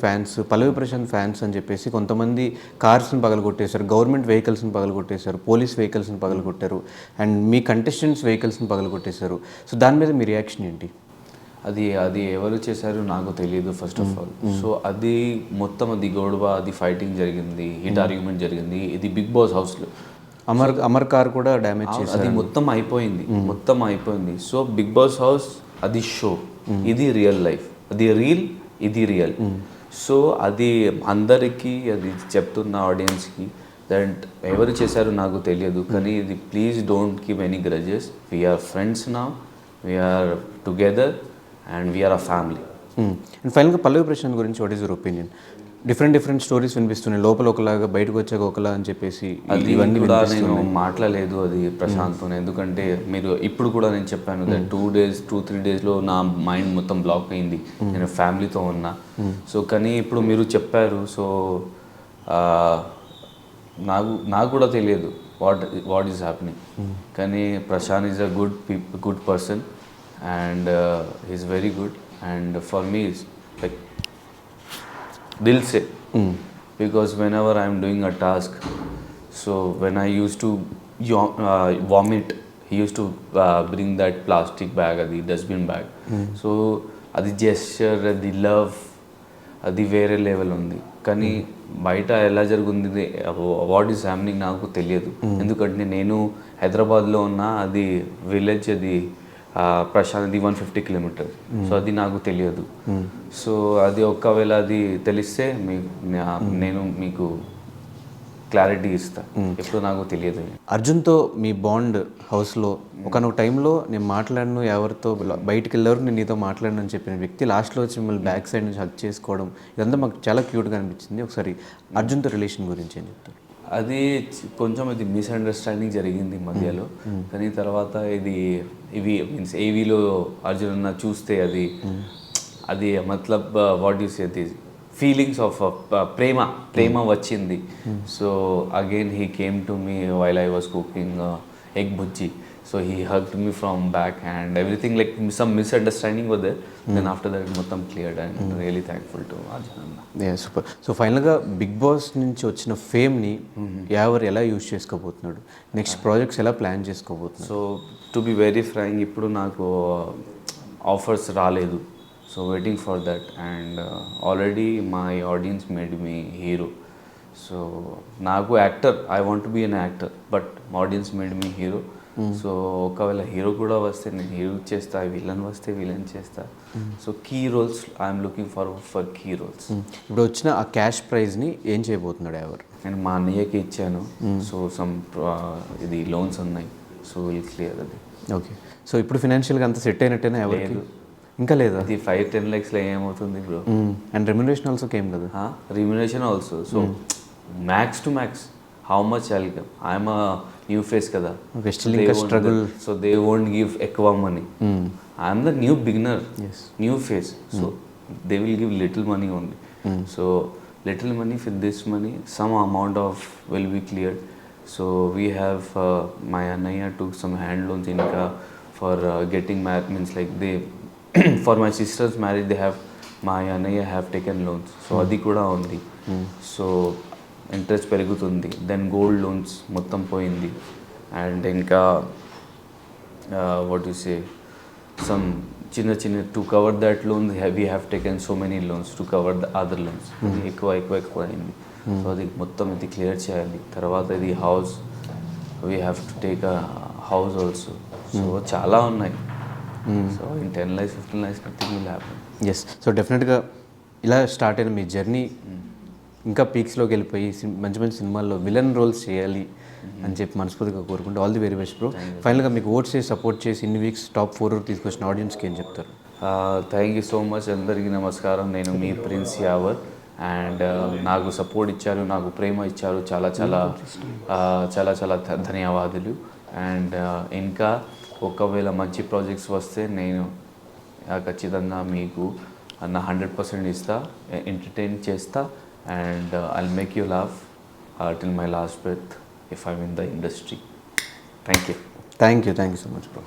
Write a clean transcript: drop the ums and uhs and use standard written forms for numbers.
Fans, పల్లవి Prashanth fans అని చెప్పేసి కొంతమంది కార్స్ని పగలగొట్టేశారు, గవర్నమెంట్ వెహికల్స్ని పగలగొట్టేశారు, పోలీస్ వెహికల్స్ని పగలగొట్టారు, అండ్ మీ కంటెస్టెంట్స్ వెహికల్స్ని పగలగొట్టేశారు. సో దాని మీద మీ రియాక్షన్ ఏంటి? అది అది ఎవరు చేశారు నాకు తెలియదు ఫస్ట్ ఆఫ్ ఆల్. సో అది మొత్తం అది గొడవ, అది ఫైటింగ్ జరిగింది, హిట్ ఆర్గ్యుమెంట్ జరిగింది. ఇది బిగ్ బాస్ హౌస్లో అమర్ కార్ కూడా డ్యామేజ్ చేశారు. అది మొత్తం అయిపోయింది. సో బిగ్ బాస్ హౌస్ అది షో, ఇది రియల్ లైఫ్, అది రీల్, ఇది రియల్. సో అది అందరికీ అది చెప్తున్న ఆడియన్స్కి దట్ ఎవరు చేశారు నాకు తెలియదు, కానీ ఇది please don't keep any grudges. We're friends now, we're together and we're a family. And ఫైనల్గా పల్లవి ప్రశాంత్ గురించి what is your opinion? Different stories వినిపిస్తున్నాయి, లోపల ఒకలాగా బయటకు వచ్చాక ఒకలా అని చెప్పేసి. అది ఇవన్నీ కూడా నేను మాట్లాడలేదు అది ప్రశాంత్తో, ఎందుకంటే మీరు ఇప్పుడు కూడా నేను చెప్పాను దట్ 2-3 డేస్లో నా మైండ్ మొత్తం బ్లాక్ అయింది, నేను ఫ్యామిలీతో ఉన్నా. సో కానీ ఇప్పుడు మీరు చెప్పారు, సో నాకు కూడా తెలియదు వాట్ ఈస్ హ్యాపెనింగ్. కానీ Prashanth is a good person and he's very good, and for me it's like dil se, because whenever I'm doing a task, so when I used to vomit, he used to bring that plastic bag, adi dustbin bag. So adi gesture, adi love, అది వేరే level ఉంది. కానీ బయట ఎలా జరుగుతుంది, what is happening నాకు తెలియదు, ఎందుకంటే నేను హైదరాబాద్లో ఉన్న అది విలేజ్, అది ప్రశాంత్ 150 కిలోమీటర్స్. సో అది నాకు తెలియదు. సో అది ఒకవేళ అది తెలిస్తే నేను మీకు క్లారిటీ ఇస్తా, ఎప్పుడు నాకు తెలియదు. అర్జున్తో మీ బాండ్ హౌస్లో ఒకనొక టైంలో నేను మాట్లాడను, ఎవరితో బయటికి వెళ్ళారు, నేను నీతో మాట్లాడను అని చెప్పిన వ్యక్తి లాస్ట్లో వచ్చి మిమ్మల్ని బ్యాక్ సైడ్ నుంచి హక్ చేసుకోవడం, ఇదంతా మాకు చాలా క్యూట్గా అనిపించింది. ఒకసారి అర్జున్తో రిలేషన్ గురించి ఏం చెప్తారు? అది కొంచెం ఇది మిస్అండర్స్టాండింగ్ జరిగింది మధ్యలో, కానీ తర్వాత ఇవి మీన్స్ ఏవీలో అర్జున్ అన్న చూస్తే అది మతలబ్ what you say, the feelings of ప్రేమ వచ్చింది. So again he came to me while I was cooking egg బుజ్జి. So he hugged me from back and everything, like some misunderstanding was there. Then after that మొత్తం cleared and really thankful to Arjun Anna. Yeah, super. So ఫైనల్గా Bigg Boss నుంచి వచ్చిన ఫేమ్ని ఎవరు ఎలా use చేసుకోబోతున్నాడు, next projects ఎలా plan చేసుకోబోతున్నాడు? So to be very frank, ఇప్పుడు నాకు ఆఫర్స్ రాలేదు. So waiting for that, and already my audience made me hero. So నాకు actor, I want to be an actor, but audience made me hero. So ఒకవేళ hero కూడా వస్తే నేను hero చేస్తా, villain వస్తే విలన్ చేస్తా. So key roles I'm looking for key roles. ఇప్పుడు వచ్చిన ఆ క్యాష్ ప్రైజ్ని ఏం చేయబోతున్నాడు ఎవరు? నేను మా అన్నయ్యకి ఇచ్చాను. సో ఇది లోన్స్ ఉన్నాయి, సో విల్ క్లియర్ అది. ఓకే. సో ఇప్పుడు ఫినాన్షియల్గా అంత సెట్ అయినట్టేనా? ఎవరికి ఇంకా లేదా? అది 5-10 lakhsలో ఏమవుతుంది bro? And remuneration also came కదా? Remuneration also. So max to max how much I'll give. I'm a new face kada. Okay, still in struggle. So they won't give ekva money. I'm the new beginner. Yes. New face. So they will give little money only. So little money, for this money some amount of will be cleared. So we have my Anaya took some hand loans inka for getting married, means like they for my sister's marriage they have, my Anaya have taken loans. So adi kuda undi. So interest పెరుగుతుంది. Then gold loans మొత్తం పోయింది. And ఇంకా what you say, some చిన్న to cover that loan we have taken so many loans to cover the other loans. ఎక్కువ అయింది. So అది మొత్తం ఇది క్లియర్ చేయాలి. తర్వాత ఇది house, we have to take a house also. So చాలా ఉన్నాయి. So in 10 lakhs 15 lakhs nothing will happen. Yes. So డెఫినెట్గా ఇలా స్టార్ట్ అయిన మీ జర్నీ ఇంకా పీక్స్లోకి వెళ్ళిపోయి మంచి సినిమాల్లో విలన్ రోల్స్ చేయాలి అని చెప్పి మనస్ఫూర్తిగా కోరుకుంటూ all the very best bro. ఫైనల్గా మీకు ఓట్స్ చేసి సపోర్ట్ చేసి ఇన్ని వీక్స్ టాప్ 4 తీసుకొచ్చిన ఆడియన్స్కి ఏం చెప్తారు? Thank you so much. అందరికీ నమస్కారం. నేను మీ ప్రిన్స్ యావర్. అండ్ నాకు సపోర్ట్ ఇచ్చారు, నాకు ప్రేమ ఇచ్చారు, చాలా చాలా చాలా చాలా ధన్యవాదాలు. అండ్ ఇంకా ఒకవేళ మంచి ప్రాజెక్ట్స్ వస్తే నేను ఖచ్చితంగా మీకు 100% ఇస్తా, ఎంటర్టైన్ చేస్తా. And I'll make you laugh till my last breath if I'm in the industry. Thank you. Thank you so much bro.